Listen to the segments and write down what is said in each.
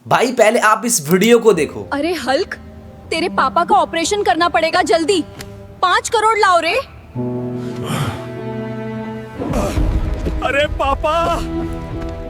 भाई पहले आप इस वीडियो को देखो। अरे हल्क, तेरे पापा का ऑपरेशन करना पड़ेगा जल्दी। 5 करोड़ लाओ रे। अरे पापा,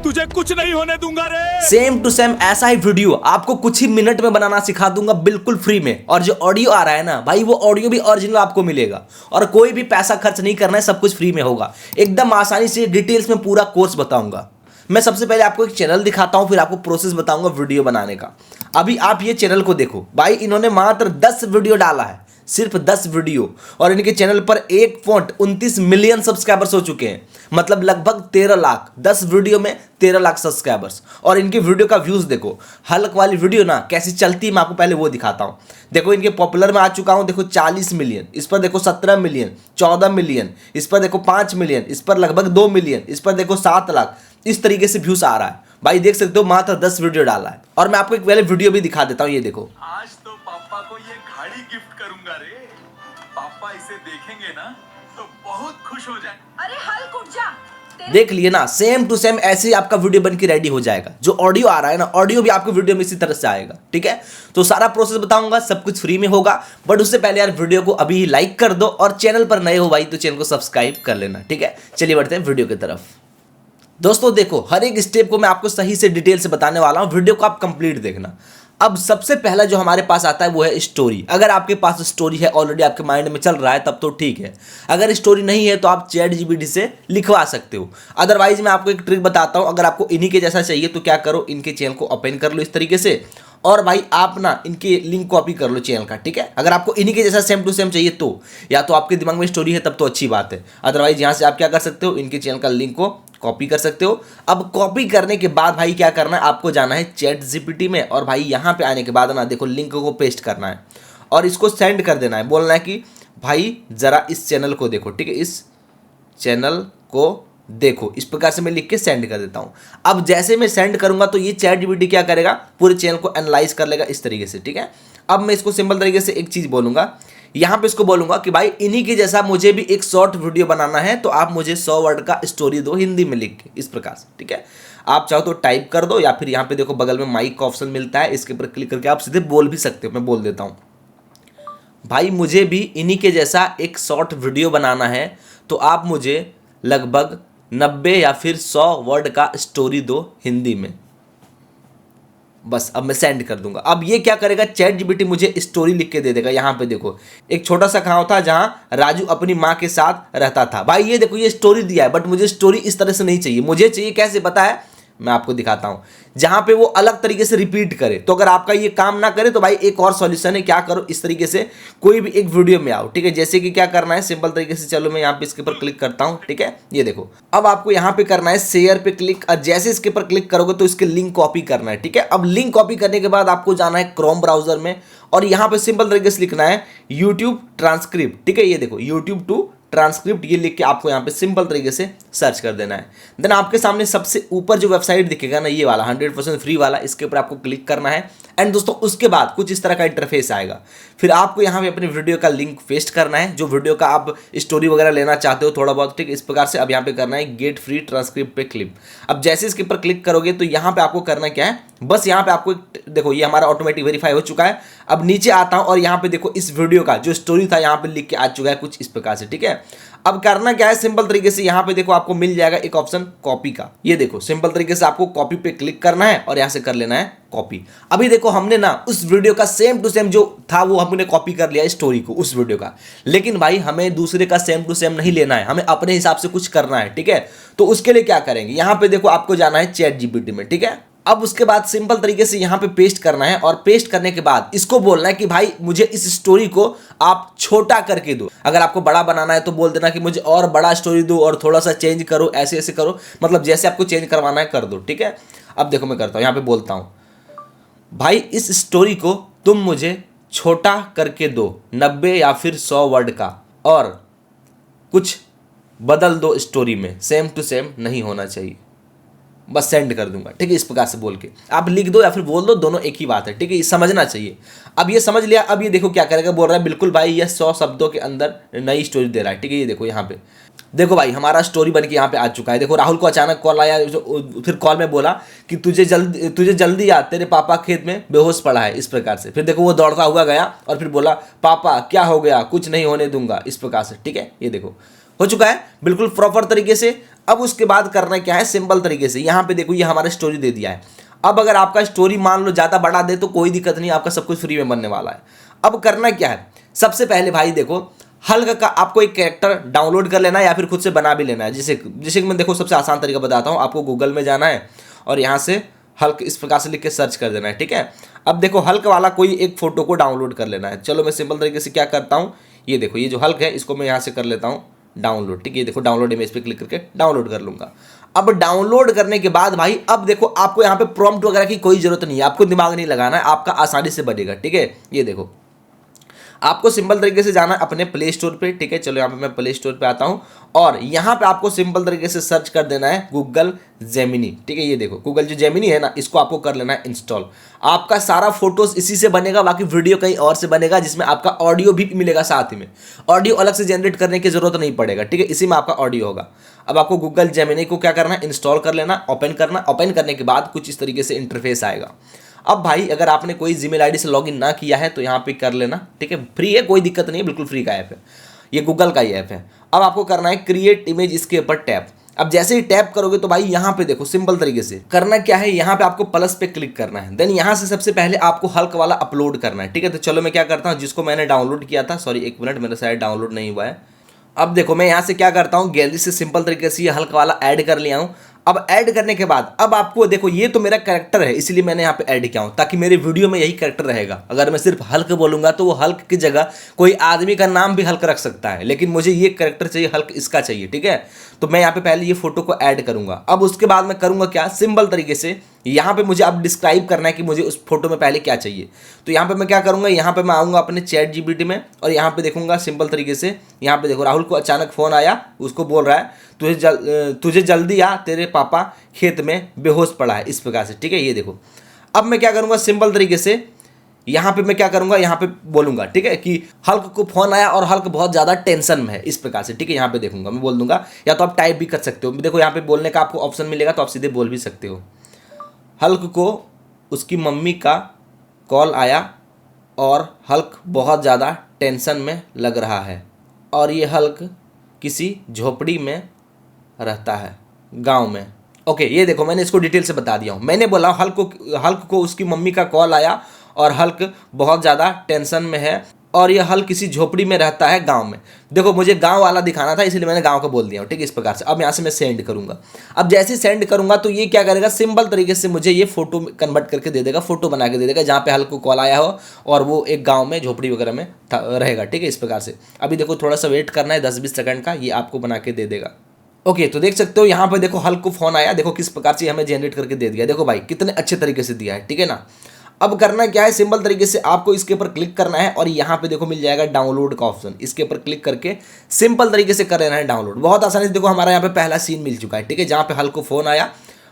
तुझे कुछ नहीं होने दूंगा रे। सेम टू सेम ऐसा ही वीडियो आपको कुछ ही मिनट में बनाना सिखा दूंगा, बिल्कुल फ्री में। और जो ऑडियो आ रहा है ना भाई, वो ऑडियो भी ओरिजिनल आपको मिलेगा और कोई भी पैसा खर्च नहीं करना है, सब कुछ फ्री में होगा। एकदम आसानी से डिटेल्स में पूरा कोर्स बताऊंगा। मैं सबसे पहले आपको एक चैनल दिखाता हूं, फिर आपको प्रोसेस बताऊंगा वीडियो बनाने का। अभी आप ये चैनल को देखो भाई, इन्होंने मात्र 10 वीडियो डाला है, सिर्फ 10 वीडियो, और इनके चैनल पर एक पॉइंट 29 मिलियन सब्सक्राइबर्स हो चुके हैं, मतलब लगभग 13 लाख। 10 वीडियो में 13 लाख सब्सक्राइबर्स। और इनके वीडियो का व्यूज देखो, हल्क वाली वीडियो ना कैसी चलती है, मैं आपको पहले वो दिखाता हूं। देखो इनके पॉपुलर में आ चुका हूं, देखो 40 मिलियन, इस पर देखो 17 मिलियन, 14 मिलियन, इस पर देखो 5 मिलियन, इस पर लगभग 2 मिलियन, इस पर देखो 7 लाख। इस तरीके से व्यूज आ रहा है भाई, देख सकते हो मात्र 10 वीडियो डाला है। और मैं आपको एक पहले वीडियो भी दिखा देता हूं, ये देखो। आज तो पापा को ये घड़ी गिफ्ट करूंगा रे। पापा इसे देखेंगे ना तो बहुत खुश हो जाए। अरे हल्क उठ जा। देख लिए ना, सेम टू सेम ऐसे ही आपका वीडियो बन के रेडी हो जाएगा। जो ऑडियो आ रहा है ना, ऑडियो भी आपको वीडियो में इसी तरह से आएगा, ठीक है। तो सारा प्रोसेस बताऊंगा, सब कुछ फ्री में होगा। बट उससे पहले यार वीडियो को अभी लाइक कर दो, और चैनल पर नए हो भाई तो चैनल को सब्सक्राइब कर लेना, ठीक है। चलिए बढ़ते हैं वीडियो की तरफ। दोस्तों देखो, हर एक स्टेप को मैं आपको सही से डिटेल से बताने वाला हूं, वीडियो को आप कंप्लीट देखना। अब सबसे पहला जो हमारे पास आता है वो है स्टोरी। अगर आपके पास स्टोरी है, ऑलरेडी आपके माइंड में चल रहा है, तब तो ठीक है। अगर स्टोरी नहीं है तो आप चैट जीपीटी से लिखवा सकते हो। अदरवाइज मैं आपको एक ट्रिक बताता हूं, अगर आपको इन्हीं के जैसा चाहिए तो क्या करो, इनके चैनल को ओपन कर लो इस तरीके से, और भाई आप ना इनके लिंक कॉपी कर लो चैनल का, ठीक है। अगर आपको इन्हीं के जैसा सेम टू सेम चाहिए तो, या तो आपके दिमाग में स्टोरी है तब तो अच्छी बात है। अदरवाइज यहाँ से आप क्या कर सकते हो, इनके चैनल का लिंक को कॉपी कर सकते हो। अब कॉपी करने के बाद भाई क्या करना है, आपको जाना है चैट जीपीटी में, और भाई यहाँ पे आने के बाद ना देखो लिंक को पेस्ट करना है और इसको सेंड कर देना है। बोलना है कि भाई ज़रा इस चैनल को देखो, ठीक है, इस चैनल को देखो। इस प्रकार से मैं लिख के सेंड कर देता हूँ। अब जैसे मैं सेंड करूँगा तो ये चैट जीपीटी क्या करेगा, पूरे चैनल को एनालाइज कर लेगा इस तरीके से, ठीक है। अब मैं इसको सिंपल तरीके से एक चीज़ बोलूँगा, यहाँ पे इसको बोलूँगा कि भाई इन्हीं के जैसा मुझे भी एक शॉर्ट वीडियो बनाना है, तो आप मुझे 100 वर्ड का स्टोरी दो हिंदी में लिख के, इस प्रकार से, ठीक है। आप चाहो तो टाइप कर दो, या फिर यहाँ पे देखो बगल में माइक का ऑप्शन मिलता है, इसके ऊपर क्लिक करके आप सीधे बोल भी सकते हो। मैं बोल देता हूँ, भाई मुझे भी इन्हीं के जैसा एक शॉर्ट वीडियो बनाना है, तो आप मुझे लगभग 90 या फिर 100 वर्ड का स्टोरी दो हिंदी में। बस अब मैं सेंड कर दूंगा। अब ये क्या करेगा, चैट जीपीटी मुझे स्टोरी लिख के दे देगा। यहाँ पे देखो एक छोटा सा गाँव था जहाँ राजू अपनी माँ के साथ रहता था। भाई ये देखो ये स्टोरी दिया है, बट मुझे स्टोरी इस तरह से नहीं चाहिए। मुझे चाहिए कैसे पता है, मैं आपको दिखाता हूँ, जहाँ पे वो अलग तरीके से रिपीट करे। तो अगर आपका ये काम ना करे तो भाई एक और सॉल्यूशन है, क्या करो, इस तरीके से कोई भी एक वीडियो में आओ, ठीक है। जैसे कि क्या करना है, सिंपल तरीके से, चलो मैं यहाँ पे इसके ऊपर क्लिक करता हूँ, ठीक है। ये देखो अब आपको यहाँ पे करना है शेयर पे क्लिक, और जैसे इसके ऊपर क्लिक करोगे तो इसके लिंक कॉपी करना है, ठीक है। अब लिंक कॉपी करने के बाद आपको जाना है क्रोम ब्राउजर में, और यहाँ पे सिंपल तरीके से लिखना है यूट्यूब ट्रांसक्रिप्ट, ठीक है। ये देखो यूट्यूब टू ट्रांसक्रिप्ट, ये लिख के आपको यहाँ पे सिंपल तरीके से सर्च कर देना है। देन आपके सामने सबसे ऊपर जो वेबसाइट दिखेगा ना, ये वाला 100% फ्री वाला, इसके ऊपर आपको क्लिक करना है। एंड दोस्तों उसके बाद कुछ इस तरह का इंटरफेस आएगा। फिर आपको यहाँ पे अपने वीडियो का लिंक पेस्ट करना है, जो वीडियो का आप स्टोरी वगैरह लेना चाहते हो थोड़ा बहुत, ठीक इस प्रकार से। अब यहाँ पे करना है गेट फ्री ट्रांसक्रिप्ट पे क्लिक। अब जैसे इसके ऊपर क्लिक करोगे तो यहाँ पे आपको करना क्या है, बस यहाँ पे आपको देखो ये हमारा ऑटोमेटिक वेरीफाई हो चुका है। अब नीचे आता हूँ और यहाँ पे देखो इस वीडियो का जो स्टोरी था यहाँ पे लिख के आ चुका है कुछ इस प्रकार से, ठीक है। अब करना क्या है, सिंपल तरीके से यहाँ पे देखो आपको मिल जाएगा एक ऑप्शन कॉपी का। ये देखो सिंपल तरीके से आपको कॉपी पे क्लिक करना है और यहाँ से कर लेना है कॉपी। अभी देखो हमने ना उस वीडियो का सेम टू सेम जो था वो हमने कॉपी कर लिया स्टोरी को, उस वीडियो का। लेकिन भाई हमें दूसरे का सेम टू सेम नहीं लेना है, हमें अपने हिसाब से कुछ करना है, ठीक है। तो उसके लिए क्या करेंगे, यहाँ पे देखो आपको जाना है चैट जीपीटी में, ठीक है। अब उसके बाद सिंपल तरीके से यहाँ पे पेस्ट करना है, और पेस्ट करने के बाद इसको बोलना है कि भाई मुझे इस स्टोरी को आप छोटा करके दो। अगर आपको बड़ा बनाना है तो बोल देना कि मुझे और बड़ा स्टोरी दो और थोड़ा सा चेंज करो, ऐसे ऐसे करो, मतलब जैसे आपको चेंज करवाना है कर दो, ठीक है। अब देखो मैं करता हूँ, यहाँ पे बोलता हूँ भाई इस स्टोरी को तुम मुझे छोटा करके दो 90 या फिर 100 वर्ड का, और कुछ बदल दो स्टोरी में, सेम टू सेम नहीं होना चाहिए। बस सेंड कर दूंगा, ठीक है। इस प्रकार से बोल के आप लिख दो या फिर बोल दो, दोनों एक ही बात है, ठीक है। ये समझना चाहिए। अब ये समझ लिया। अब ये देखो क्या करेगा, बोल रहा है बिल्कुल भाई ये 100 शब्दों के अंदर नई स्टोरी दे रहा है, ठीक है। ये देखो यहाँ पे देखो भाई हमारा स्टोरी बन के यहाँ पे आ चुका है। देखो राहुल को अचानक कॉल आया, फिर कॉल में बोला कि तुझे जल्दी आ, तेरे पापा खेत में बेहोश पड़ा है, इस प्रकार से। फिर देखो वो दौड़ता हुआ गया और फिर बोला पापा क्या हो गया, कुछ नहीं होने दूंगा, इस प्रकार से। ठीक है, ये देखो हो चुका है बिल्कुल प्रॉपर तरीके से। अब उसके बाद करना क्या है, सिंपल तरीके से। यहाँ पे देखो ये हमारा स्टोरी दे दिया है। अब अगर आपका स्टोरी मान लो ज़्यादा बढ़ा दे तो कोई दिक्कत नहीं, आपका सब कुछ फ्री में बनने वाला है। अब करना क्या है, सबसे पहले भाई देखो हल्क का आपको एक कैरेक्टर डाउनलोड कर लेना है या फिर खुद से बना भी लेना है। जैसे कि मैं देखो सबसे आसान तरीका बताता हूँ। आपको गूगल में जाना है और यहाँ से हल्क इस प्रकार से लिख के सर्च कर देना है। ठीक है, अब देखो हल्क वाला कोई एक फोटो को डाउनलोड कर लेना है। चलो मैं सिंपल तरीके से क्या करता हूँ, ये देखो ये जो हल्क है इसको मैं यहाँ से कर लेता हूँ डाउनलोड। ठीक है, ये देखो डाउनलोड इमेज पे क्लिक करके डाउनलोड कर लूँगा। अब डाउनलोड करने के बाद भाई अब देखो आपको यहाँ पे प्रॉम्प्ट वगैरह की कोई जरूरत नहीं है, आपको दिमाग नहीं लगाना है, आपका आसानी से बनेगा। ठीक है, ये देखो आपको सिंपल तरीके से जाना है अपने प्ले स्टोर पे। ठीक है, चलो यहाँ पे मैं प्ले स्टोर पे आता हूँ और यहाँ पे आपको सिंपल तरीके से सर्च कर देना है गूगल जेमिनी। ठीक है, ये देखो गूगल जो जेमिनी है ना, इसको आपको कर लेना है इंस्टॉल। आपका सारा फोटोज इसी से बनेगा, बाकी वीडियो कहीं और से बनेगा, जिसमें आपका ऑडियो भी मिलेगा साथ ही में। ऑडियो अलग से जनरेट करने की जरूरत नहीं पड़ेगा। ठीक है, इसी में आपका ऑडियो होगा। अब आपको गूगल जेमिनी को क्या करना है, इंस्टॉल कर लेना, ओपन करना। ओपन करने के बाद कुछ इस तरीके से इंटरफेस आएगा। अब भाई अगर आपने कोई जीमेल आईडी से लॉगिन ना किया है तो यहाँ पे कर लेना। ठीक है, फ्री है, कोई दिक्कत नहीं है, बिल्कुल फ्री का ऐप है, ये गूगल का ही ऐप है। अब आपको करना है क्रिएट इमेज, इसके ऊपर टैप। अब जैसे ही टैप करोगे तो भाई यहाँ पे देखो सिंपल तरीके से करना क्या है, यहाँ पे आपको प्लस पे क्लिक करना है। देन यहाँ से सबसे पहले आपको हल्क वाला अपलोड करना है। ठीक है, तो चलो मैं क्या करता हूँ, जिसको मैंने डाउनलोड किया था, सॉरी एक मिनट मेरा शायद डाउनलोड नहीं हुआ है। अब देखो मैं यहाँ से क्या करता हूँ, गैलरी से सिंपल तरीके से ये हल्क वाला ऐड कर लिया हूँ। अब ऐड करने के बाद अब आपको देखो ये तो मेरा कैरेक्टर है, इसलिए मैंने यहाँ पे ऐड किया हूँ ताकि मेरे वीडियो में यही कैरेक्टर रहेगा। अगर मैं सिर्फ हल्क बोलूँगा तो वो हल्क की जगह कोई आदमी का नाम भी हल्क रख सकता है, लेकिन मुझे ये कैरेक्टर चाहिए, हल्क इसका चाहिए। ठीक है, तो मैं यहाँ पे पहले ये फोटो को ऐड करूँगा। अब उसके बाद मैं करूँगा क्या, सिंपल तरीके से यहाँ पे मुझे अब डिस्क्राइब करना है कि मुझे उस फोटो में पहले क्या चाहिए। तो यहाँ पे मैं क्या करूँगा, यहाँ पे मैं आऊँगा अपने चैट जीपीटी में और यहाँ पे देखूँगा सिंपल तरीके से, यहाँ पे देखो राहुल को अचानक फ़ोन आया, उसको बोल रहा है तुझे जल्दी आ, तेरे पापा खेत में बेहोश पड़ा है, इस प्रकार से। ठीक है, ये देखो अब मैं क्या करूँगा, सिंपल तरीके से यहाँ पे मैं क्या करूँगा, यहाँ पे बोलूँगा ठीक है कि हल्क को फ़ोन आया और हल्क बहुत ज़्यादा टेंशन में है, इस प्रकार से। ठीक है, यहाँ पे देखूँगा मैं बोल दूँगा, या तो आप टाइप भी कर सकते हो। देखो यहाँ पे बोलने का आपको ऑप्शन मिलेगा तो आप सीधे बोल भी सकते हो। हल्क को उसकी मम्मी का कॉल आया और हल्क बहुत ज़्यादा टेंशन में लग रहा है और ये हल्क किसी झोपड़ी में रहता है गांव में। ओके, ये देखो मैंने इसको डिटेल से बता दिया हूँ। मैंने बोला हल्क को उसकी मम्मी का कॉल आया और हल्क बहुत ज़्यादा टेंशन में है और ये हल्क किसी झोपड़ी में रहता है गांव में। देखो मुझे गांव वाला दिखाना था इसलिए मैंने गांव का बोल दिया हूँ। ठीक है, इस प्रकार से। अब यहाँ से मैं सेंड करूँगा। अब जैसे ही सेंड करूँगा तो ये क्या करेगा, सिंपल तरीके से मुझे ये फोटो कन्वर्ट करके दे देगा, फोटो बना के दे देगा जहाँ पे हल्क को कॉल आया हो और वो एक गाँव में झोपड़ी वगैरह में रहेगा। ठीक है, इस प्रकार से। अभी देखो थोड़ा सा वेट करना है 10-20 सेकंड का, ये आपको बना के दे देगा। ओके, तो देख सकते हो यहाँ पे देखो हल्क को फ़ोन आया, देखो किस प्रकार से हमें जनरेट करके दे दिया। देखो भाई कितने अच्छे तरीके से दिया है। ठीक है ना। अब करना क्या है, सिंपल तरीके से आपको इसके ऊपर क्लिक करना है और यहाँ पे देखो मिल जाएगा डाउनलोड का ऑप्शन, इसके ऊपर क्लिक करके सिंपल तरीके से कर लेना है डाउनलोड। बहुत आसानी से देखो हमारा यहाँ पे पहला सीन मिल चुका है। ठीक है, जहाँ पे हल्क को फ़ोन आया।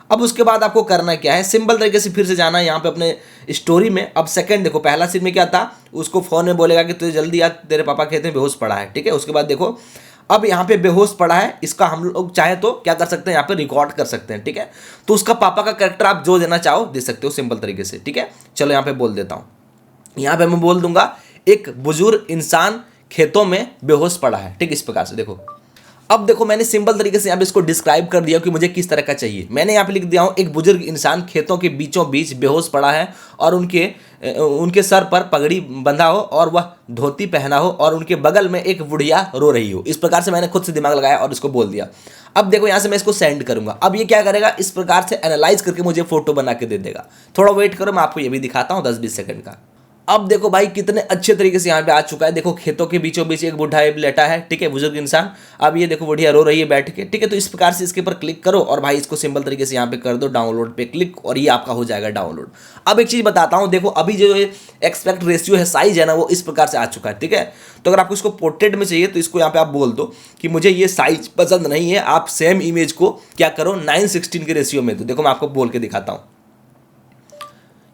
अब उसके बाद आपको करना क्या है, सिंपल तरीके से फिर से जाना है यहाँ पे अपने स्टोरी में। अब सेकंड देखो पहला सीन में क्या था, उसको फ़ोन में बोलेगा कि तुझे जल्दी याद, तेरे पापा खेत में बेहोश पड़ा है। ठीक है, उसके बाद देखो अब यहाँ पे बेहोश पड़ा है, इसका हम लोग चाहे तो क्या कर सकते हैं, यहाँ पे रिकॉर्ड कर सकते हैं। ठीक है, तो उसका पापा का कैरेक्टर आप जो देना चाहो दे सकते हो सिंपल तरीके से। ठीक है, चलो यहाँ पे बोल देता हूँ। यहाँ पे मैं बोल दूंगा एक बुजुर्ग इंसान खेतों में बेहोश पड़ा है। ठीक, इस प्रकार से। देखो अब देखो मैंने सिंपल तरीके से यहाँ पे इसको डिस्क्राइब कर दिया कि मुझे किस तरह का चाहिए। मैंने यहाँ पे लिख दिया हूँ एक बुजुर्ग इंसान खेतों के बीचों बीच बेहोश पड़ा है और उनके सर पर पगड़ी बंधा हो और वह धोती पहना हो और उनके बगल में एक बुढ़िया रो रही हो। इस प्रकार से मैंने खुद से दिमाग लगाया और इसको बोल दिया। अब देखो यहाँ से मैं इसको सेंड करूँगा। अब ये क्या करेगा, इस प्रकार से एनालाइज करके मुझे फोटो बना के दे देगा। थोड़ा वेट करो, मैं आपको ये भी दिखाता हूँ 10-20 सेकंड का। अब देखो भाई कितने अच्छे तरीके से यहाँ पे आ चुका है। देखो खेतों के बीचों बीच एक बूढ़ा लेटा है। ठीक है, बुजुर्ग इंसान। अब ये देखो बुढ़िया रो रही है बैठ के। ठीक है, तो इस प्रकार से इसके ऊपर क्लिक करो और भाई इसको सिंपल तरीके से यहाँ पे कर दो डाउनलोड पे क्लिक और ये आपका हो जाएगा डाउनलोड। अब एक चीज़ बताता हूँ, देखो अभी जो एक्सपेक्ट रेशियो है, साइज है ना, वो इस प्रकार से आ चुका है। ठीक है, तो अगर आपको इसको पोर्ट्रेट में चाहिए तो इसको यहाँ पे आप बोल दो कि मुझे ये साइज पसंद नहीं है, आप सेम इमेज को क्या करो 9:16 के रेशियो में दो। देखो मैं आपको बोल के दिखाता हूँ।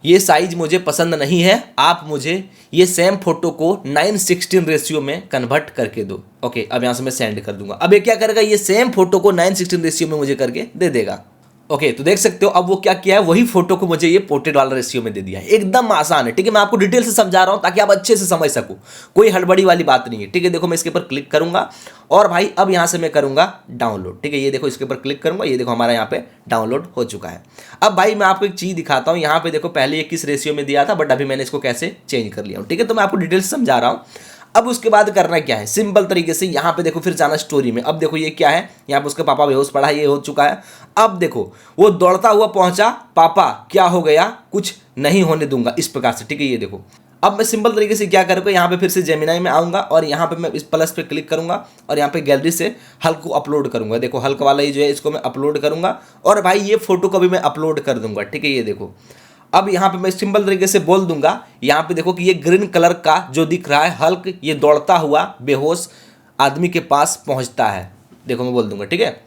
ये साइज मुझे पसंद नहीं है, आप मुझे ये सेम फोटो को 9:16 रेशियो में कन्वर्ट करके दो। ओके, अब यहाँ से मैं सेंड कर दूंगा। अब ये क्या करेगा, ये सेम फोटो को 9:16 रेशियो में मुझे करके दे देगा। ओके, तो देख सकते हो अब वो क्या किया है, वही फोटो को मुझे ये पोर्ट्रेट वाला रेशियो में दे दिया है। एकदम आसान है, ठीक है। मैं आपको डिटेल से समझा रहा हूँ ताकि आप अच्छे से समझ सको, कोई हड़बड़ी वाली बात नहीं है, ठीक है। देखो मैं इसके ऊपर क्लिक करूंगा और भाई अब यहाँ से मैं करूंगा डाउनलोड, ठीक है। ये देखो इसके ऊपर क्लिक करूंगा, ये देखो हमारा यहाँ पे डाउनलोड हो चुका है। अब भाई मैं आपको एक चीज़ दिखाता हूँ, यहाँ पे देखो पहले ये किस रेशियो में दिया था, बट अभी मैंने इसको कैसे चेंज कर लिया हूँ, ठीक है। तो मैं आपको डिटेल से समझा रहा हूँ। अब उसके बाद करना क्या है, सिंपल तरीके से यहाँ पे देखो फिर जाना स्टोरी में। अब देखो ये क्या है, यहाँ पे उसका पापा बेहोश पड़ा है, ये हो चुका है। अब देखो वो दौड़ता हुआ पहुंचा, पापा क्या हो गया, कुछ नहीं होने दूंगा, इस प्रकार से, ठीक है। ये देखो अब मैं सिंपल तरीके से क्या करूँगा, यहाँ पे फिर से जेमिनाई में आऊँगा और यहाँ पे मैं इस प्लस पे क्लिक करूँगा और यहाँ पे गैलरी से हल्क को अपलोड करूँगा। देखो हल्क वाला ही जो है इसको मैं अपलोड करूँगा और भाई ये फोटो को भी मैं अपलोड कर दूंगा, ठीक है। ये देखो अब यहाँ पे मैं सिंपल तरीके से बोल दूंगा, यहाँ पे देखो कि ये ग्रीन कलर का जो दिख रहा है हल्क, ये दौड़ता हुआ बेहोश आदमी के पास पहुँचता है। देखो मैं बोल दूंगा, ठीक है।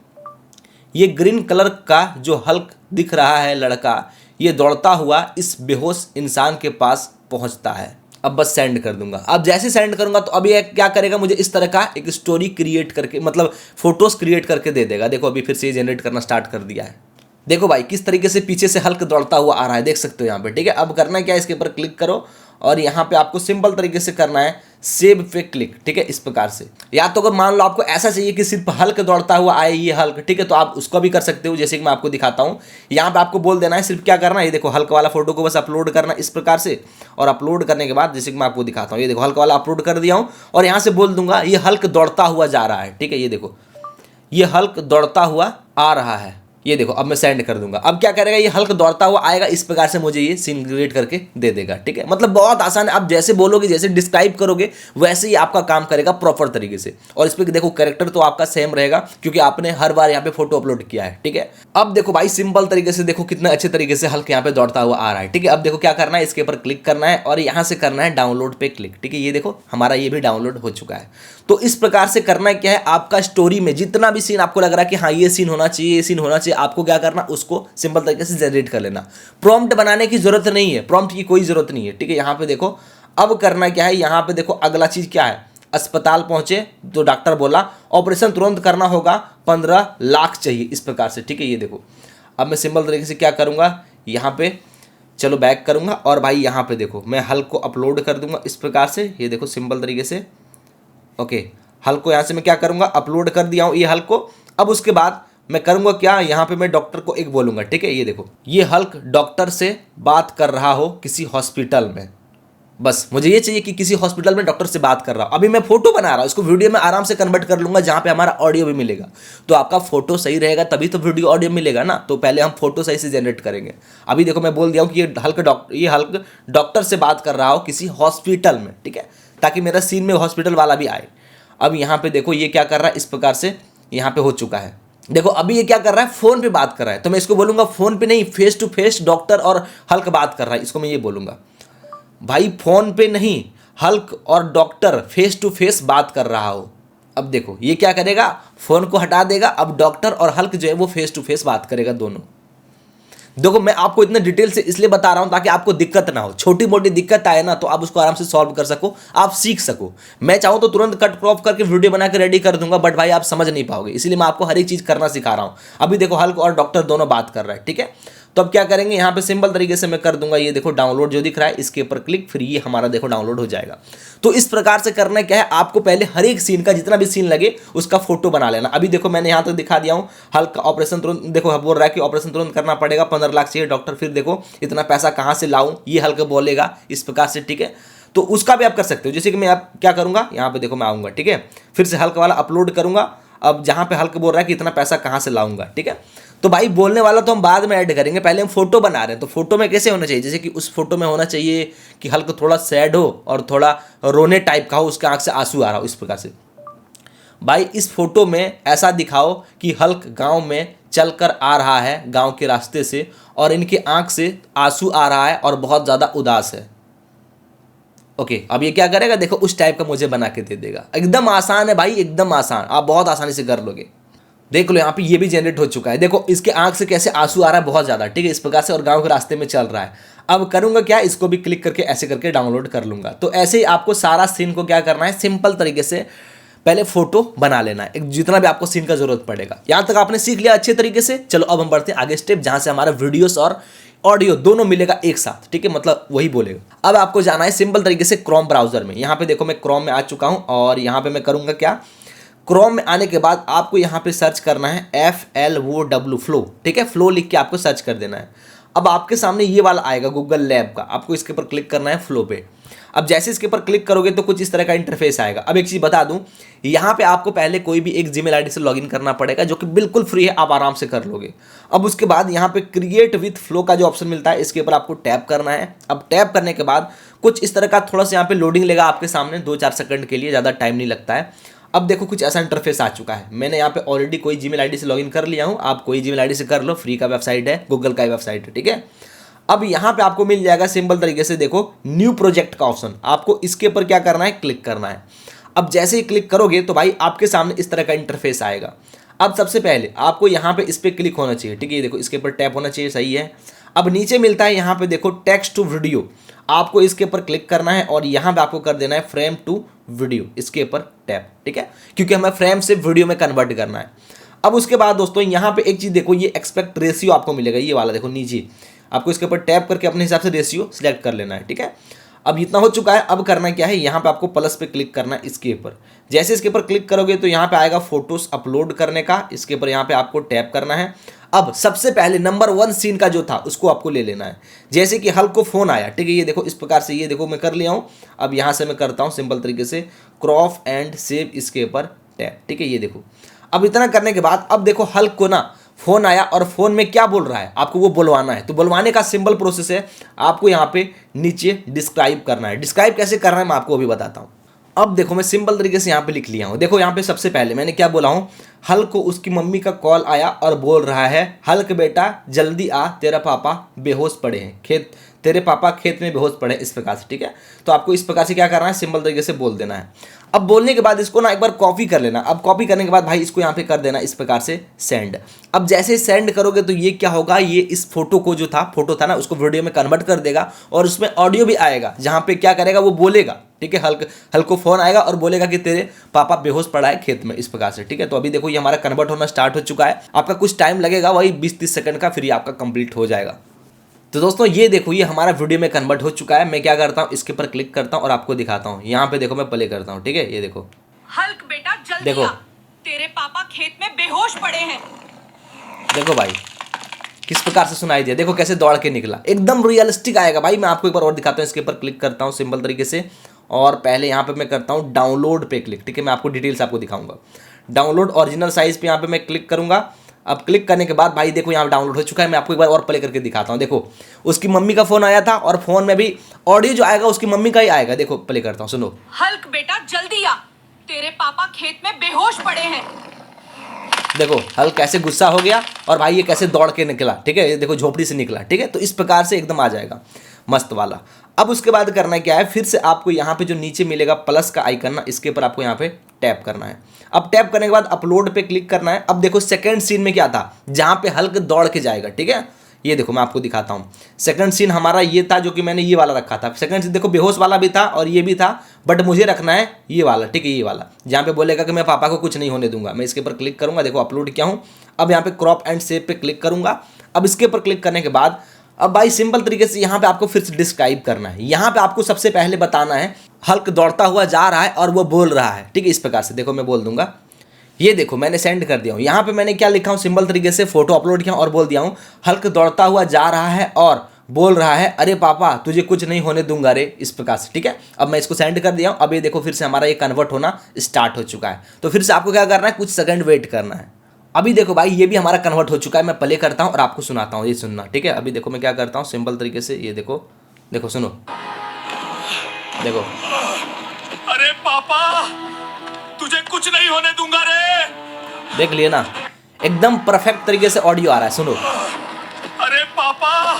ये ग्रीन कलर का जो हल्क दिख रहा है लड़का, ये दौड़ता हुआ इस बेहोश इंसान के पास पहुँचता है। अब बस सेंड कर दूंगा। अब जैसे सेंड करूंगा तो अभी क्या करेगा, मुझे इस तरह का एक स्टोरी क्रिएट करके, मतलब फोटोज क्रिएट करके दे देगा। देखो अभी फिर से जनरेट करना स्टार्ट कर दिया है। देखो भाई किस तरीके से पीछे से हल्क दौड़ता हुआ आ रहा है, देख सकते हो यहाँ पे, ठीक है। अब करना क्या है, इसके ऊपर क्लिक करो और यहाँ पे आपको सिंपल तरीके से करना है सेव पे क्लिक, ठीक है। इस प्रकार से, या तो अगर मान लो आपको ऐसा चाहिए कि सिर्फ हल्क दौड़ता हुआ आए ये हल्क, ठीक है, तो आप उसको भी कर सकते हो। जैसे कि मैं आपको दिखाता हूँ, यहाँ पे आपको बोल देना है सिर्फ क्या करना है, ये देखो हल्क वाला फोटो को बस अपलोड करना इस प्रकार से, और अपलोड करने के बाद जैसे कि मैं आपको दिखाता हूँ, ये देखो हल्क वाला अपलोड कर दिया हूँ और यहाँ से बोल दूंगा ये हल्क दौड़ता हुआ जा रहा है, ठीक है। ये देखो ये हल्क दौड़ता हुआ आ रहा है, ये देखो अब मैं सेंड कर दूंगा। अब क्या करेगा, ये हल्क दौड़ता हुआ आएगा, इस प्रकार से मुझे ये सीन क्रिएट करके दे देगा, ठीक है। मतलब बहुत आसान है, आप जैसे बोलोगे, जैसे डिस्क्राइब करोगे वैसे ही आपका काम करेगा प्रॉपर तरीके से। और इस पे देखो कैरेक्टर तो आपका सेम रहेगा क्योंकि आपने हर बार यहाँ पे फोटो अपलोड किया है, ठीक है। अब देखो भाई सिंपल तरीके से देखो कितना अच्छे तरीके से हल्क यहाँ पे दौड़ता हुआ आ रहा है, ठीक है। अब देखो क्या करना है, इसके ऊपर क्लिक करना है और यहाँ से करना है डाउनलोड पे क्लिक, ठीक है। ये देखो हमारा ये भी डाउनलोड हो चुका है। तो इस प्रकार से करना क्या है, आपका स्टोरी में जितना भी सीन आपको लग रहा है कि हाँ ये सीन होना चाहिए, ये सीन होना चाहिए, आपको क्या करना, उसको सिंपल तरीके से जनरेट कर लेना। प्रॉम्प्ट बनाने की जरूरत नहीं है, प्रॉम्प्ट की कोई जरूरत नहीं है, ठीक है। यहाँ पे देखो अब करना क्या है, यहाँ पे देखो अगला चीज क्या है, अस्पताल पहुंचे तो डॉक्टर बोला ऑपरेशन तुरंत करना होगा, 15 लाख चाहिए, इस प्रकार से, ठीक है। ये देखो अब मैं सिंपल तरीके से क्या करूँगा, यहाँ पे चलो बैक करूँगा और भाई यहाँ पे देखो मैं हल्क को अपलोड कर दूंगा इस प्रकार से। ये देखो सिंपल तरीके से, ओके। हल्क को यहाँ से मैं क्या करूँगा, अपलोड कर दिया हूँ ये हल्क को। अब उसके बाद मैं करूँगा क्या, यहाँ पे मैं डॉक्टर को एक बोलूँगा, ठीक है। ये देखो ये हल्क डॉक्टर से बात कर रहा हो किसी हॉस्पिटल में, बस मुझे ये चाहिए कि किसी हॉस्पिटल में डॉक्टर से बात कर रहा हूँ। अभी मैं फोटो बना रहा हूँ, इसको वीडियो में आराम से कन्वर्ट कर लूँगा जहाँ पे हमारा ऑडियो भी मिलेगा। तो आपका फोटो सही रहेगा तभी तो वीडियो ऑडियो मिलेगा ना। तो पहले हम फोटो सही से जनरेट करेंगे। अभी देखो मैं बोल दिया हूँ कि ये हल्क डॉक्टर से बात कर रहा हो किसी हॉस्पिटल में, ठीक है, ताकि मेरा सीन में हॉस्पिटल वाला भी आए। अब यहाँ पे देखो ये क्या कर रहा है, इस प्रकार से यहाँ पे हो चुका है। देखो अभी ये क्या कर रहा है, फोन पे बात कर रहा है, तो मैं इसको बोलूँगा फोन पे नहीं, फेस टू फेस डॉक्टर और हल्क बात कर रहा है, इसको मैं ये बोलूँगा भाई फोन पे नहीं, हल्क और डॉक्टर फेस टू फेस बात कर रहा हो। अब देखो ये क्या करेगा, फोन को हटा देगा, अब डॉक्टर और हल्क जो है वो फेस टू फेस बात करेगा दोनों। देखो मैं आपको इतने डिटेल से इसलिए बता रहा हूं ताकि आपको दिक्कत ना हो, छोटी मोटी दिक्कत आए ना तो आप उसको आराम से सॉल्व कर सको, आप सीख सको। मैं चाहूँ तो तुरंत कट क्रॉप करके वीडियो बना के रेडी कर दूंगा, बट भाई आप समझ नहीं पाओगे, इसलिए मैं आपको हर एक चीज़ करना सिखा रहा हूँ। अभी देखो हल्क और डॉक्टर दोनों बात कर रहा है, ठीक है। तो अब क्या करेंगे, यहाँ पे सिंपल तरीके से मैं कर दूंगा, ये देखो डाउनलोड जो दिख रहा है इसके ऊपर क्लिक, फिर ये हमारा देखो डाउनलोड हो जाएगा। तो इस प्रकार से करना क्या है, आपको पहले हर एक सीन का जितना भी सीन लगे उसका फोटो बना लेना। अभी देखो मैंने यहाँ तक दिखा दिया हूँ, हल्क का ऑपरेशन तुरंत, देखो बोल रहा है कि ऑपरेशन तुरंत करना पड़ेगा, 15 लाख चाहिए डॉक्टर, फिर देखो इतना पैसा कहाँ से लाऊं, ये हल्क बोलेगा इस प्रकार से, ठीक है। तो उसका भी आप कर सकते हो, जैसे कि मैं आप क्या करूँगा, यहाँ पे देखो मैं आऊँगा, ठीक है, फिर से हल्क वाला अपलोड करूँगा। अब जहाँ पे हल्क बोल रहा है कि इतना पैसा कहाँ से लाऊंगा, ठीक है। तो भाई बोलने वाला तो हम बाद में ऐड करेंगे, पहले हम फोटो बना रहे हैं। तो फोटो में कैसे होना चाहिए, जैसे कि उस फोटो में होना चाहिए कि हल्क थोड़ा सैड हो और थोड़ा रोने टाइप का हो, उसके आंख से आंसू आ रहा हो, इस प्रकार से। भाई इस फोटो में ऐसा दिखाओ कि हल्क गांव में चल कर आ रहा है गांव के रास्ते से और इनके आंख से आंसू आ रहा है और बहुत ज़्यादा उदास है। ओके, अब ये क्या करेगा, देखो उस टाइप का मुझे बना के दे देगा। एकदम आसान है भाई, एकदम आसान, आप बहुत आसानी से कर लोगे। देख लो यहाँ पे ये भी जनरेट हो चुका है, देखो इसके आंख से कैसे आंसू आ रहा है बहुत ज़्यादा, ठीक है, इस प्रकार से, और गांव के रास्ते में चल रहा है। अब करूंगा क्या, इसको भी क्लिक करके ऐसे करके डाउनलोड कर लूंगा। तो ऐसे ही आपको सारा सीन को क्या करना है, सिंपल तरीके से पहले फोटो बना लेना है, एक जितना भी आपको सीन का जरूरत पड़ेगा। यहां तक आपने सीख लिया अच्छे तरीके से। चलो अब हम बढ़ते हैं आगे स्टेप, जहां से हमारा वीडियोस और ऑडियो दोनों मिलेगा एक साथ, ठीक है, मतलब वही बोलेगा। अब आपको जाना है सिंपल तरीके से क्रोम ब्राउजर में। यहाँ पे देखो मैं क्रोम में आ चुका हूं और यहाँ पे मैं करूंगा क्या, क्रोम में आने के बाद आपको यहाँ पे सर्च करना है FLOW फ्लो, ठीक है, फ्लो लिख के आपको सर्च कर देना है। अब आपके सामने ये वाला आएगा गूगल लैब का, आपको इसके ऊपर क्लिक करना है फ्लो पे। अब जैसे इसके ऊपर क्लिक करोगे तो कुछ इस तरह का इंटरफेस आएगा। अब एक चीज़ बता दूं, यहाँ पे आपको पहले कोई भी एक जीमेल आईडी से लॉगिन करना पड़ेगा, जो कि बिल्कुल फ्री है, आप आराम से कर लोगे। अब उसके बाद यहाँ पे क्रिएट विथ फ्लो का जो ऑप्शन मिलता है, इसके ऊपर आपको टैप करना है। अब टैप करने के बाद कुछ इस तरह का थोड़ा सा यहाँ पे लोडिंग लेगा आपके सामने, 2-4 सेकंड के लिए, ज़्यादा टाइम नहीं लगता है। अब देखो कुछ ऐसा इंटरफेस आ चुका है। मैंने यहाँ पे ऑलरेडी कोई जीमेल आईडी से लॉगिन कर लिया हूँ, आप कोई जीमेल आईडी से कर लो, फ्री का वेबसाइट है, गूगल का वेबसाइट है, ठीक है। अब यहाँ पे आपको मिल जाएगा सिंपल तरीके से, देखो न्यू प्रोजेक्ट का ऑप्शन, आपको इसके ऊपर क्या करना है, क्लिक करना है। अब जैसे ही क्लिक करोगे तो भाई आपके सामने इस तरह का इंटरफेस आएगा। अब सबसे पहले आपको यहाँ पे इस पर क्लिक होना चाहिए, ठीक है, ये देखो इसके ऊपर टैप होना चाहिए, सही है। अब नीचे मिलता है यहाँ पे देखो टेक्स्ट टू वीडियो, आपको इसके ऊपर क्लिक करना है और यहाँ पे आपको कर देना है फ्रेम टू वीडियो, इसके ऊपर टैप, ठीक है, क्योंकि हमें फ्रेम से वीडियो में कन्वर्ट करना है। अब उसके बाद दोस्तों यहाँ पे एक चीज़ देखो, ये एक्सपेक्ट रेशियो आपको मिलेगा, ये वाला देखो नीचे, आपको इसके ऊपर टैप करके अपने हिसाब से रेशियो सिलेक्ट कर लेना है, ठीक है। अब इतना हो चुका है। अब करना क्या है, यहाँ पे आपको प्लस पे क्लिक करना है इसके ऊपर। जैसे इसके ऊपर क्लिक करोगे तो यहाँ पे आएगा फोटोज अपलोड करने का, इसके ऊपर यहाँ पे आपको टैप करना है। अब सबसे पहले नंबर 1 सीन का जो था उसको आपको ले लेना है। जैसे कि हल्क को फोन आया, ठीक है, ये देखो इस प्रकार से, ये देखो मैं कर लिया हूँ। अब यहाँ से मैं करता हूँ सिंपल तरीके से क्रॉप एंड सेव, इसके ऊपर टैप, ठीक है, ये देखो। अब इतना करने के बाद अब देखो हल्क को ना फोन आया और फोन में क्या बोल रहा है, आपको वो बुलवाना है। तो बुलवाने का सिंपल प्रोसेस है, आपको यहाँ पे नीचे डिस्क्राइब करना है। डिस्क्राइब कैसे करना है मैं आपको अभी बताता हूँ। अब देखो मैं सिंपल तरीके से यहाँ पे लिख लिया हूँ। देखो यहाँ पे सबसे पहले मैंने क्या बोला हूँ, हल्क को उसकी मम्मी का कॉल आया और बोल रहा है, हल्क बेटा जल्दी आ, तेरा पापा बेहोश पड़े हैं, तेरे पापा खेत में बेहोश पड़े, इस प्रकार से, ठीक है। तो आपको इस प्रकार से क्या करना है, सिंपल तरीके से बोल देना है। अब बोलने के बाद इसको ना एक बार कॉपी कर लेना। अब कॉपी करने के बाद भाई इसको यहाँ पे कर देना इस प्रकार से सेंड। अब जैसे सेंड करोगे तो ये क्या होगा, ये इस फोटो को जो था, फोटो था ना, उसको वीडियो में कन्वर्ट कर देगा और उसमें ऑडियो भी आएगा, जहाँ पे क्या करेगा वो बोलेगा, ठीक है, हल्क को फोन आएगा और बोलेगा कि तेरे पापा बेहोश पड़ा है खेत में, इस प्रकार से, ठीक है। तो अभी देखो ये हमारा कन्वर्ट होना स्टार्ट हो चुका है। आपका कुछ टाइम लगेगा, वही 20-30 सेकंड का, फिर ये आपका कंप्लीट हो जाएगा। तो दोस्तों ये देखो ये हमारा वीडियो में कन्वर्ट हो चुका है। मैं क्या करता हूँ, इसके ऊपर क्लिक करता हूँ और आपको दिखाता हूँ। यहाँ पे देखो मैं प्ले करता हूँ, ठीक है, ये देखो, हल्क बेटा जल्दी देखो, आ, तेरे पापा खेत में बेहोश पड़े हैं। देखो भाई किस प्रकार से सुनाई दिया, देखो कैसे दौड़ के निकला, एकदम रियलिस्टिक आएगा भाई। मैं आपको एक बार और दिखाता हूँ। इसके ऊपर क्लिक करता हूँ सिंपल तरीके से और पहले यहाँ पे मैं करता हूँ डाउनलोड पे क्लिक, ठीक है, मैं आपको डिटेल्स आपको दिखाऊंगा। डाउनलोड ओरिजिनल साइज पे यहाँ पे मैं क्लिक करूंगा। अब क्लिक करने के बाद भाई देखो यहाँ डाउनलोड हो चुका है। मैं आपको एक बार और प्ले करके दिखाता हूँ। देखो उसकी मम्मी का फोन आया था और फोन में भी ऑडियो जो आएगा उसकी मम्मी का ही आएगा। देखो प्ले करता हूँ, सुनो। हल्क बेटा जल्दी आ, तेरे पापा खेत में बेहोश पड़े हैं। देखो हल्क कैसे गुस्सा हो गया और भाई ये कैसे दौड़ के निकला, ठीक है, ये देखो झोपड़ी से निकला, ठीक है। तो इस प्रकार से एकदम आ जाएगा मस्त वाला। अब उसके बाद करना क्या है, फिर से आपको यहाँ पे जो नीचे मिलेगा प्लस का आइकन ना, इसके ऊपर आपको यहाँ पे टैप करना है। अब टैप करने के बाद अपलोड पे क्लिक करना है। अब देखो सेकंड सीन में क्या था, जहाँ पे हल्क दौड़ के जाएगा, ठीक है, ये देखो मैं आपको दिखाता हूँ। सेकंड सीन हमारा ये था जो कि मैंने ये वाला रखा था। सेकंड सीन देखो बेहोश वाला भी था और ये भी था, बट मुझे रखना है ये वाला, ठीक है, ये वाला जहाँ पे बोलेगा कि मैं पापा को कुछ नहीं होने दूंगा। मैं इसके ऊपर क्लिक करूंगा, देखो अपलोड किया हूँ। अब यहाँ पे क्रॉप एंड सेव पे क्लिक करूंगा। अब इसके ऊपर क्लिक करने के बाद अब भाई सिंपल तरीके से यहाँ पे आपको फिर से डिस्क्राइब करना है। यहाँ पे आपको सबसे पहले बताना है हल्क दौड़ता हुआ जा रहा है और वो बोल रहा है, ठीक है, इस प्रकार से। देखो मैं बोल दूंगा, ये देखो मैंने सेंड कर दिया हूँ। यहाँ पे मैंने क्या लिखा हूँ, सिंपल तरीके से फोटो अपलोड किया और बोल दिया हूँ हल्क दौड़ता हुआ जा रहा है और बोल रहा है अरे पापा तुझे कुछ नहीं होने दूंगा रे, इस प्रकार से, ठीक है। अब मैं इसको सेंड कर दिया हूँ। अब ये देखो फिर से हमारा ये कन्वर्ट होना स्टार्ट हो चुका है। तो फिर से आपको क्या करना है, कुछ सेकंड वेट करना है। अभी देखो भाई ये भी हमारा कन्वर्ट हो चुका है। मैं प्ले करता हूँ और आपको सुनाता हूँ, ये सुनना, ठीक है। अभी देखो मैं क्या करता हूँ सिंपल तरीके से, ये देखो, देखो सुनो, देखो। अरे पापा तुझे कुछ नहीं होने दूंगा रे। देख लिए ना, एकदम परफेक्ट तरीके से ऑडियो आ रहा है, सुनो। अरे पापा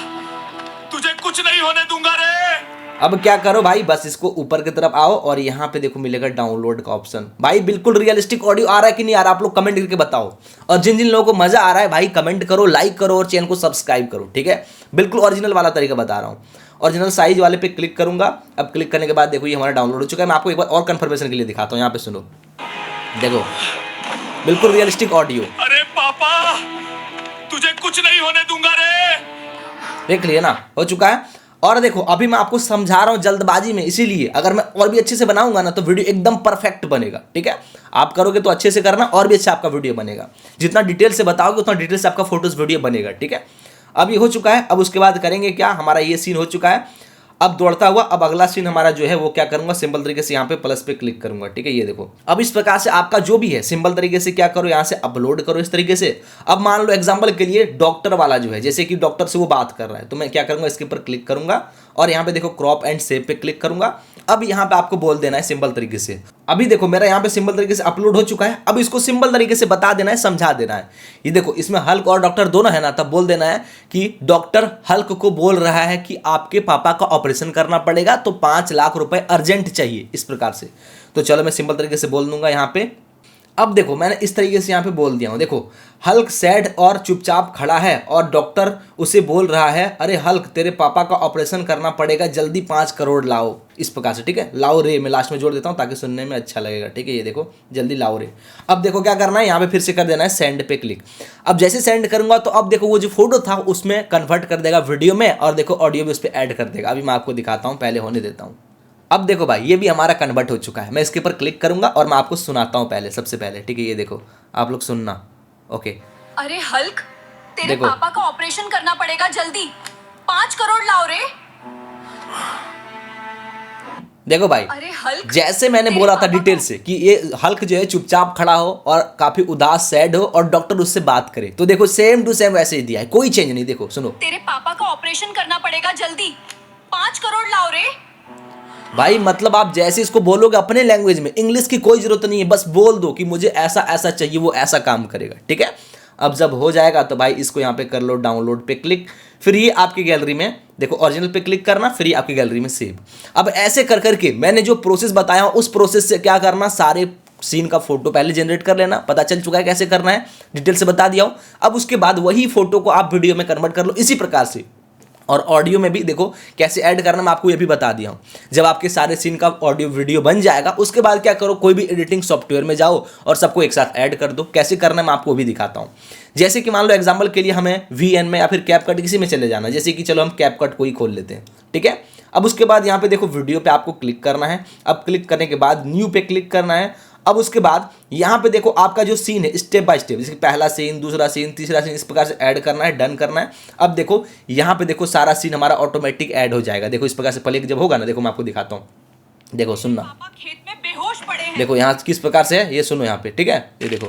तुझे कुछ नहीं होने दूंगा रे। अब क्या करो भाई, बस इसको ऊपर की तरफ आओ और यहाँ पे देखो मिलेगा डाउनलोड का ऑप्शन। भाई बिल्कुल रियलिस्टिक ऑडियो आ रहा है कि नहीं आ रहा, आप लोग कमेंट करके बताओ। और जिन जिन लोगों को मजा आ रहा है भाई कमेंट करो, लाइक करो और चैनल को सब्सक्राइब करो, ठीक है। बिल्कुल ओरिजिनल वाला तरीका बता रहा हूँ। ओरिजिनल साइज वाले पे क्लिक करूंगा। अब क्लिक करने के बाद देखो ये हमारा डाउनलोड हो चुका है। मैं आपको एक बार और कंफर्मेशन के लिए दिखाता हूँ, यहाँ पे सुनो, देखो बिल्कुल रियलिस्टिक ऑडियो। अरे पापा तुझे कुछ नहीं होने दूंगा रे। देख लिया ना, हो चुका है। और देखो अभी मैं आपको समझा रहा हूँ जल्दबाजी में, इसीलिए अगर मैं और भी अच्छे से बनाऊंगा ना तो वीडियो एकदम परफेक्ट बनेगा, ठीक है। आप करोगे तो अच्छे से करना, और भी अच्छा आपका वीडियो बनेगा। जितना डिटेल से बताओगे उतना डिटेल से आपका फोटोज वीडियो बनेगा, ठीक है। अब ये हो चुका है। अब उसके बाद करेंगे क्या, हमारा ये सीन हो चुका है। अब दौड़ता हुआ अब अगला सीन हमारा जो है वो क्या करूंगा, सिंपल तरीके से यहाँ पे प्लस पे क्लिक करूंगा, ठीक है। ये देखो अब इस प्रकार से आपका जो भी है सिंपल तरीके से क्या करो, यहाँ से अपलोड करो इस तरीके से। अब मान लो एग्जांपल के लिए डॉक्टर वाला जो है, जैसे कि डॉक्टर से वो बात कर रहा है, तो मैं क्या करूंगा, इसके ऊपर क्लिक करूंगा और यहाँ पे देखो क्रॉप एंड सेव पे क्लिक करूंगा। अब यहाँ पे आपको बोल देना है सिंपल तरीके से, अभी देखो मेरा यहाँ पे सिंपल तरीके से अपलोड हो चुका है। अब इसको सिंपल तरीके से बता देना है, समझा देना है। ये देखो इसमें हल्क और डॉक्टर दोनों है ना, तब बोल देना है कि डॉक्टर हल्क को बोल रहा है कि आपके पापा का ऑपरेशन करना पड़ेगा तो 5 लाख रुपए अर्जेंट चाहिए, इस प्रकार से। तो चलो मैं सिंपल तरीके से बोल दूंगा यहाँ पे। अब देखो मैंने इस तरीके से यहाँ पे बोल दिया हूँ, देखो हल्क सैड और चुपचाप खड़ा है और डॉक्टर उसे बोल रहा है, अरे हल्क तेरे पापा का ऑपरेशन करना पड़ेगा, जल्दी 5 करोड़ लाओ, इस प्रकार से, ठीक है। लाओ रे मैं लास्ट में जोड़ देता हूँ ताकि सुनने में अच्छा लगेगा, ठीक है। ये देखो जल्दी लाओ रे। अब देखो क्या करना है, यहाँ पे फिर से कर देना है सेंड पे क्लिक। अब जैसे सेंड करूंगा तो अब देखो वो जो फोटो था उसमें कन्वर्ट कर देगा वीडियो में, और देखो ऑडियो भी उस पर ऐड कर देगा। अभी मैं आपको दिखाता हूँ, पहले होने देता हूँ। अब देखो भाई ये भी हमारा कन्वर्ट हो चुका है। मैं इसके ऊपर क्लिक करूंगा और मैं आपको सुनाता हूं पहले, सबसे पहले, ठीक है। ये देखो आप लोग सुनना, ओके। अरे हल्क तेरे देखो। पापा का ऑपरेशन करना पड़ेगा, जल्दी 5 करोड़ लाओ रे। देखो भाई अरे हल्क जैसे मैंने तेरे बोला था पापा को- डिटेल से कि ये हल्क जो है चुपचाप खड़ा हो और काफी उदास सैड हो और डॉक्टर उससे बात करे, तो देखो सेम टू सेम वैसे ही दिया है, कोई चेंज नहीं। देखो सुनो, तेरे पापा का ऑपरेशन करना पड़ेगा, जल्दी 5 करोड़ लाओ रे। भाई मतलब आप जैसे इसको बोलोगे अपने लैंग्वेज में, इंग्लिश की कोई जरूरत नहीं है, बस बोल दो कि मुझे ऐसा ऐसा चाहिए, वो ऐसा काम करेगा, ठीक है। अब जब हो जाएगा तो भाई इसको यहाँ पे कर लो डाउनलोड पे क्लिक, फिर ये आपकी गैलरी में देखो ओरिजिनल पे क्लिक करना, फिर ये आपकी गैलरी में सेव। अब ऐसे कर करके मैंने जो प्रोसेस बताया उस प्रोसेस से क्या करना, सारे सीन का फोटो पहले जनरेट कर लेना, पता चल चुका है कैसे करना है, डिटेल से बता दिया हूँ। अब उसके बाद वही फोटो को आप वीडियो में कन्वर्ट कर लो इसी प्रकार से, और ऑडियो में भी देखो कैसे ऐड करना मैं आपको ये भी बता दिया हूँ। जब आपके सारे सीन का ऑडियो वीडियो बन जाएगा उसके बाद क्या करो, कोई भी एडिटिंग सॉफ्टवेयर में जाओ और सबको एक साथ ऐड कर दो। कैसे करना मैं आपको भी दिखाता हूँ। जैसे कि मान लो एग्जांपल के लिए हमें VN में या फिर कैपकट किसी में चले जाना, जैसे कि चलो हम कैपकट को ही खोल लेते हैं, ठीक है। अब उसके बाद यहाँ पे देखो वीडियो पे आपको क्लिक करना है। अब क्लिक करने के बाद न्यू पे क्लिक करना है। अब उसके बाद यहाँ पे देखो आपका जो सीन है स्टेप बाय स्टेप, जैसे पहला सीन, दूसरा सीन, तीसरा सीन, इस प्रकार से ऐड करना है, डन करना है। अब देखो यहाँ पे देखो सारा सीन हमारा ऑटोमेटिक ऐड हो जाएगा। देखो इस प्रकार से प्ले जब होगा ना, देखो मैं आपको दिखाता हूँ, देखो सुनना, पापा खेत में बेहोश पड़े हैं। देखो यहाँ किस प्रकार से है ये सुनो यहाँ पे, ठीक है। ये देखो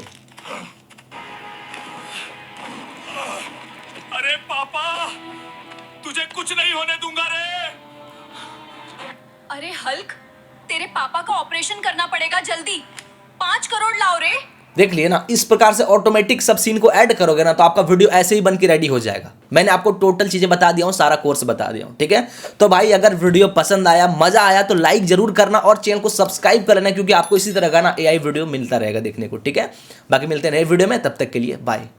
अरे पापा तुझे कुछ नहीं होने दूंगा रे। अरे हल्क तेरे पापा का ऑपरेशन करना पड़ेगा, जल्दी 5 करोड़ लाओ रे। देख लिए ना, इस प्रकार से ऑटोमेटिक सब सीन को ऐड करोगे ना तो आपका वीडियो ऐसे ही बन के रेडी हो जाएगा। मैंने आपको टोटल चीजें बता दिया हूँ, सारा कोर्स बता दिया हूँ, ठीक है। तो भाई अगर वीडियो पसंद आया, मजा आया तो लाइक जरूर करना और चैनल को सब्सक्राइब कर लेना, क्योंकि आपको इसी तरह का ना AI वीडियो मिलता रहेगा देखने को, ठीक है। बाकी मिलते हैं नए वीडियो में, तब तक के लिए बाय।